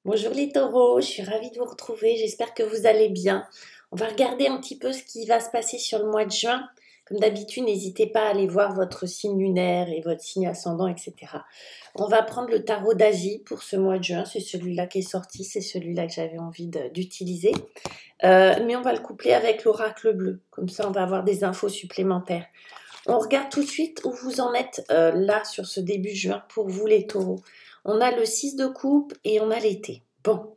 Bonjour les taureaux, je suis ravie de vous retrouver, j'espère que vous allez bien. On va regarder un petit peu ce qui va se passer sur le mois de juin. Comme d'habitude, n'hésitez pas à aller voir votre signe lunaire et votre signe ascendant, etc. On va prendre le tarot d'Asie pour ce mois de juin, c'est celui-là qui est sorti, c'est celui-là que j'avais envie d'utiliser. Mais on va le coupler avec l'oracle bleu, comme ça on va avoir des infos supplémentaires. On regarde tout de suite où vous en êtes là sur ce début juin pour vous les taureaux. On a le 6 de coupe et on a l'été. Bon,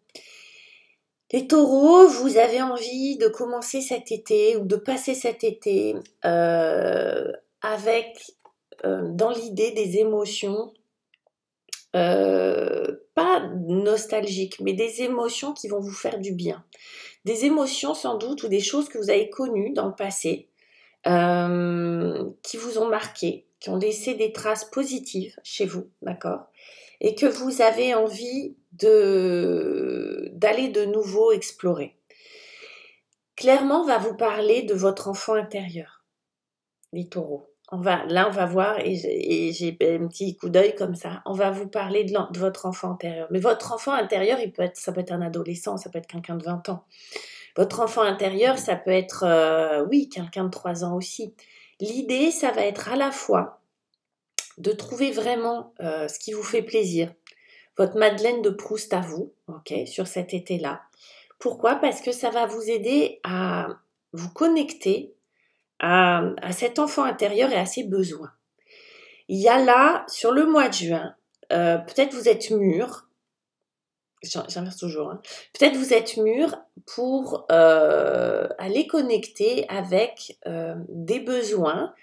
les taureaux, vous avez envie de commencer cet été ou de passer cet été avec dans l'idée des émotions, pas nostalgiques, mais des émotions qui vont vous faire du bien. Des émotions sans doute ou des choses que vous avez connues dans le passé, qui vous ont marqué, qui ont laissé des traces positives chez vous, d'accord? Et que vous avez envie d'aller de nouveau explorer. Clairement, on va vous parler de votre enfant intérieur, les taureaux. On va voir, et j'ai un petit coup d'œil comme ça, on va vous parler de votre enfant intérieur. Mais votre enfant intérieur, ça peut être un adolescent, ça peut être quelqu'un de 20 ans. Votre enfant intérieur, ça peut être, oui, quelqu'un de 3 ans aussi. L'idée, ça va être à la fois de trouver vraiment ce qui vous fait plaisir, votre Madeleine de Proust à vous, ok, sur cet été-là. Pourquoi? Parce que ça va vous aider à vous connecter à cet enfant intérieur et à ses besoins. Il y a là, sur le mois de juin, peut-être vous êtes mûr, j'inverse toujours, hein. Peut-être vous êtes mûr pour aller connecter avec des besoins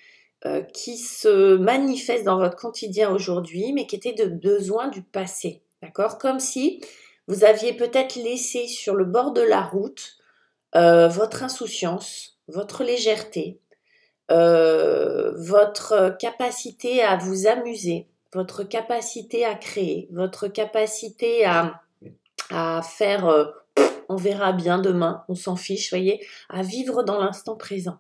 qui se manifestent dans votre quotidien aujourd'hui, mais qui étaient de besoins du passé, d'accord? Comme si vous aviez peut-être laissé sur le bord de la route votre insouciance, votre légèreté, votre capacité à vous amuser, votre capacité à créer, votre capacité à faire on verra bien demain, on s'en fiche, voyez, à vivre dans l'instant présent,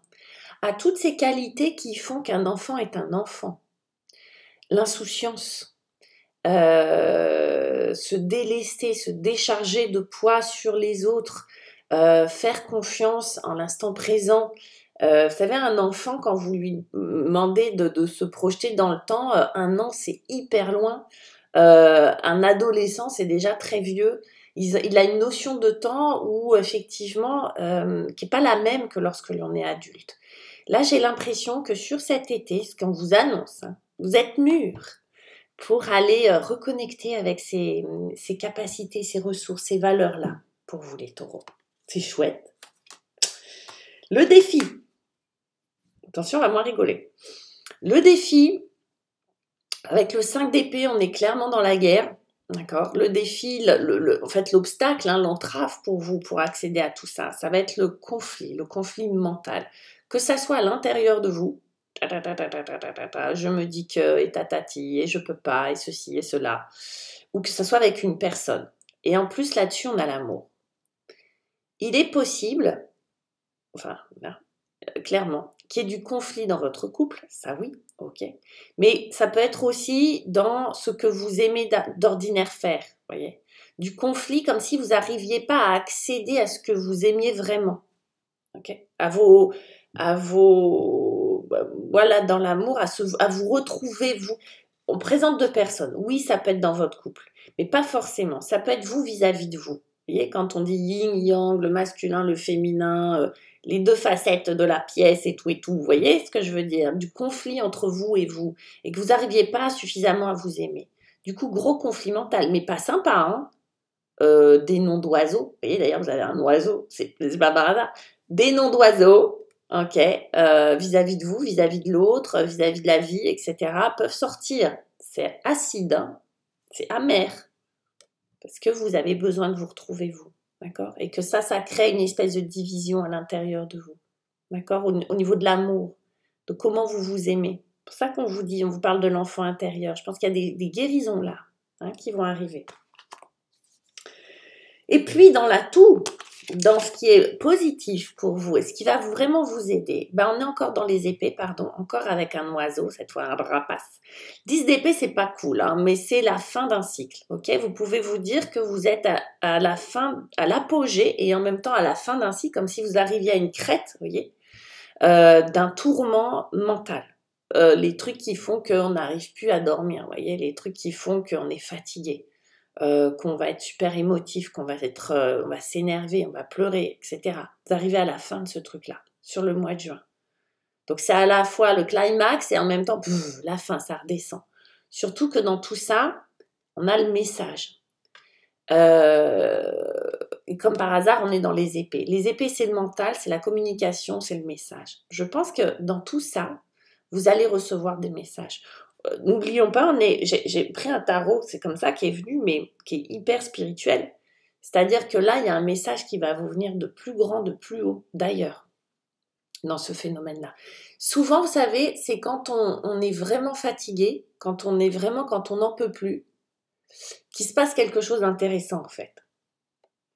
à toutes ces qualités qui font qu'un enfant est un enfant. L'insouciance, se délester, se décharger de poids sur les autres, faire confiance en l'instant présent. Vous savez, un enfant, quand vous lui demandez de se projeter dans le temps, 1 an, c'est hyper loin. Un adolescent, c'est déjà très vieux. Il a une notion de temps où, effectivement, qui n'est pas la même que lorsque l'on est adulte. Là, j'ai l'impression que sur cet été, ce qu'on vous annonce, hein, vous êtes mûrs pour aller reconnecter avec ces capacités, ces ressources, ces valeurs-là, pour vous les taureaux. C'est chouette. Le défi. Attention, on va moins rigoler. Le défi, avec le 5 d'épée, on est clairement dans la guerre. D'accord. Le défi, en fait, l'obstacle, hein, l'entrave pour vous, pour accéder à tout ça, ça va être le conflit mental. Que ça soit à l'intérieur de vous, je me dis que, et tatati, et je peux pas, et ceci, et cela, ou que ça soit avec une personne. Et en plus, là-dessus, on a l'amour. Il est possible, enfin, là, clairement, qu'il y ait du conflit dans votre couple, ça oui, ok. Mais ça peut être aussi dans ce que vous aimez d'ordinaire faire, voyez. Du conflit comme si vous n'arriviez pas à accéder à ce que vous aimiez vraiment, ok. Voilà, dans l'amour, à vous retrouver, vous. On présente 2 personnes. Oui, ça peut être dans votre couple, mais pas forcément. Ça peut être vous vis-à-vis de vous. Vous voyez, quand on dit yin, yang, le masculin, le féminin, les 2 facettes de la pièce et tout, vous voyez ce que je veux dire? Du conflit entre vous, et que vous n'arriviez pas suffisamment à vous aimer. Du coup, gros conflit mental, mais pas sympa, hein? Des noms d'oiseaux. Vous voyez, d'ailleurs, vous avez un oiseau, c'est pas par hasard. Des noms d'oiseaux, ok, vis-à-vis de vous, vis-à-vis de l'autre, vis-à-vis de la vie, etc., peuvent sortir. C'est acide, hein, c'est amer, parce que vous avez besoin de vous retrouver, vous, d'accord? Et que ça crée une espèce de division à l'intérieur de vous, d'accord? Au niveau de l'amour, de comment vous vous aimez. C'est pour ça qu'on vous dit, on vous parle de l'enfant intérieur. Je pense qu'il y a des guérisons là, hein, qui vont arriver. Et puis, dans l'atout, dans ce qui est positif pour vous et ce qui va vraiment vous aider, ben on est encore dans les épées, pardon, encore avec un oiseau, cette fois un rapace. 10 d'épée, c'est pas cool, hein, mais c'est la fin d'un cycle, ok? Vous pouvez vous dire que vous êtes à la fin, à l'apogée et en même temps à la fin d'un cycle, comme si vous arriviez à une crête, vous voyez, d'un tourment mental. Les trucs qui font qu'on n'arrive plus à dormir, vous voyez, les trucs qui font qu'on est fatigué. Qu'on va être super émotif, qu'on va être, on va s'énerver, on va pleurer, etc. Vous arrivez à la fin de ce truc-là, sur le mois de juin. Donc c'est à la fois le climax et en même temps, la fin, ça redescend. Surtout que dans tout ça, on a le message. Et comme par hasard, on est dans les épées. Les épées, c'est le mental, c'est la communication, c'est le message. Je pense que dans tout ça, vous allez recevoir des messages. N'oublions pas, j'ai pris un tarot, c'est comme ça qui est venu, mais qui est hyper spirituel. C'est-à-dire que là, il y a un message qui va vous venir de plus grand, de plus haut, d'ailleurs, dans ce phénomène-là. Souvent, vous savez, c'est quand on est vraiment fatigué, quand on n'en peut plus, qu'il se passe quelque chose d'intéressant, en fait.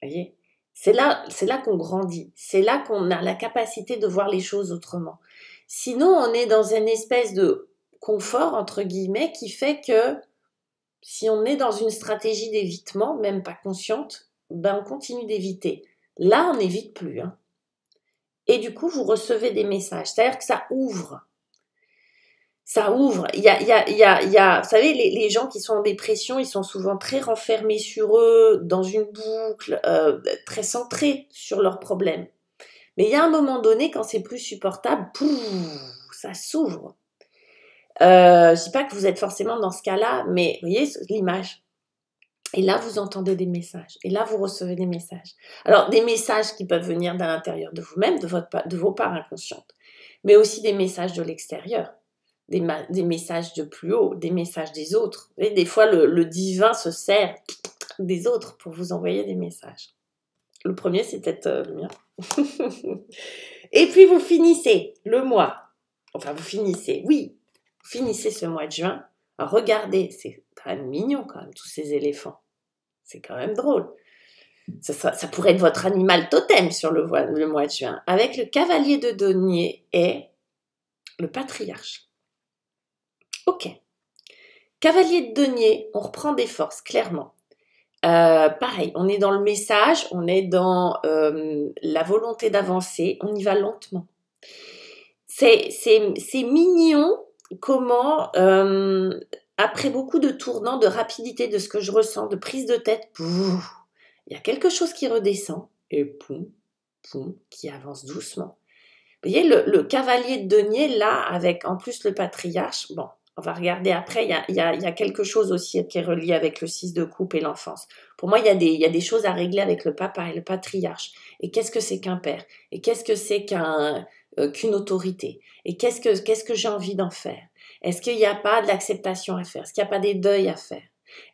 Vous voyez ? C'est là qu'on grandit. C'est là qu'on a la capacité de voir les choses autrement. Sinon, on est dans une espèce de confort, entre guillemets, qui fait que si on est dans une stratégie d'évitement, même pas consciente, ben on continue d'éviter. Là, on n'évite plus. Hein. Et du coup, vous recevez des messages. C'est-à-dire que ça ouvre. Ça ouvre. Il y a, vous savez, les gens qui sont en dépression, ils sont souvent très renfermés sur eux, dans une boucle, très centrés sur leurs problèmes. Mais il y a un moment donné, quand c'est plus supportable, ça s'ouvre. Je dis pas que vous êtes forcément dans ce cas-là, mais vous voyez l'image. Et là, vous entendez des messages. Et là, vous recevez des messages. Alors, des messages qui peuvent venir de l'intérieur de vous-même, de vos parts inconscientes, mais aussi des messages de l'extérieur, des messages de plus haut, des messages des autres. Vous voyez, des fois, le divin se sert des autres pour vous envoyer des messages. Le premier, c'est peut-être le mien. Et puis, vous finissez le mois. Enfin, vous finissez ce mois de juin. Alors, regardez, c'est quand même mignon, quand même, tous ces éléphants. C'est quand même drôle. Ça pourrait être votre animal totem sur le mois de juin. Avec le cavalier de denier et le patriarche. Ok. Cavalier de denier, on reprend des forces, clairement. Pareil, on est dans le message, on est dans la volonté d'avancer, on y va lentement. C'est mignon comment, après beaucoup de tournants, de rapidité, de ce que je ressens, de prise de tête, il y a quelque chose qui redescend et poum, qui avance doucement. Vous voyez, le cavalier de denier, là, avec en plus le patriarche, bon, on va regarder après, il y a quelque chose aussi qui est relié avec le 6 de coupe et l'enfance. Pour moi, il y a des choses à régler avec le papa et le patriarche. Et qu'est-ce que c'est qu'un père? Et qu'est-ce que c'est qu'une autorité? Et qu'est-ce que j'ai envie d'en faire? Est-ce qu'il n'y a pas de l'acceptation à faire? Est-ce qu'il n'y a pas des deuils à faire?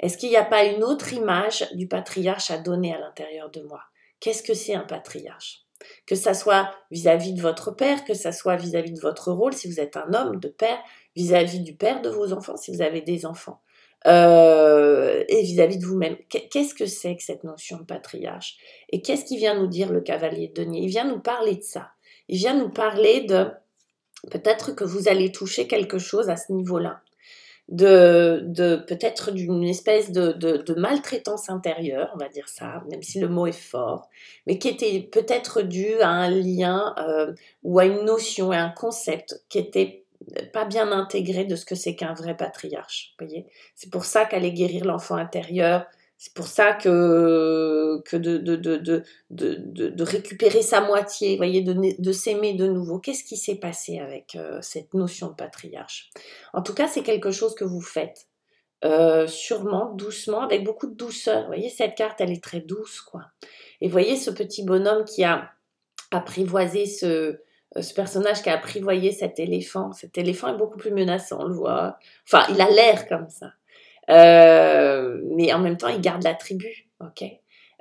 Est-ce qu'il n'y a pas une autre image du patriarche à donner à l'intérieur de moi? Qu'est-ce que c'est un patriarche? Que ça soit vis-à-vis de votre père, que ça soit vis-à-vis de votre rôle, si vous êtes un homme de père, vis-à-vis du père de vos enfants, si vous avez des enfants, et vis-à-vis de vous-même. Qu'est-ce que c'est que cette notion de patriarche? Et qu'est-ce qui vient nous dire le cavalier de denier? Il vient nous parler de ça. Il vient nous parler de peut-être que vous allez toucher quelque chose à ce niveau-là. Peut-être d'une espèce de maltraitance intérieure, on va dire ça, même si le mot est fort, mais qui était peut-être dû à un lien ou à une notion, à un concept qui était pas bien intégré de ce que c'est qu'un vrai patriarche. Voyez, c'est pour ça qu'aller guérir l'enfant intérieur, c'est pour ça que de récupérer sa moitié, voyez, de s'aimer de nouveau. Qu'est-ce qui s'est passé avec cette notion de patriarche? En tout cas, c'est quelque chose que vous faites, sûrement, doucement, avec beaucoup de douceur. Vous voyez, cette carte, elle est très douce, quoi. Et vous voyez ce petit bonhomme qui a apprivoisé ce personnage qui a apprivoyé cet éléphant. Cet éléphant est beaucoup plus menaçant, on le voit. Enfin, il a l'air comme ça. Mais en même temps, il garde la tribu, ok.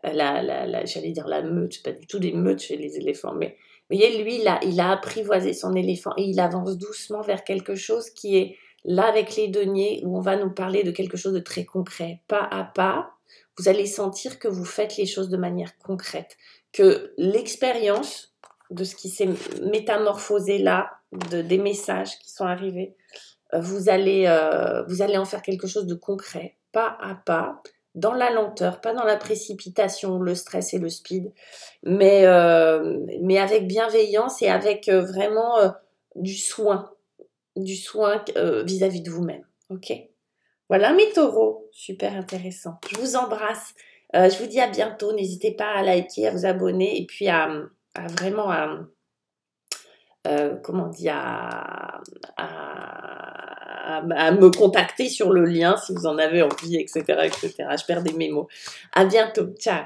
J'allais dire la meute, c'est pas du tout des meutes chez les éléphants, mais vous voyez, lui, il a apprivoisé son éléphant et il avance doucement vers quelque chose qui est là avec les deniers, où on va nous parler de quelque chose de très concret, pas à pas. vous allez sentir que vous faites les choses de manière concrète, que l'expérience de ce qui s'est métamorphosé là, des messages qui sont arrivés, vous allez en faire quelque chose de concret, pas à pas, dans la lenteur, pas dans la précipitation, le stress et le speed, mais avec bienveillance et avec vraiment du soin vis-à-vis de vous-même. Ok? Voilà mes taureaux, super intéressant. Je vous embrasse. Je vous dis à bientôt. N'hésitez pas à liker, à vous abonner et puis à vraiment comment on dit, à me contacter sur le lien si vous en avez envie, etc., etc. Je perds mes mots. À bientôt. Ciao.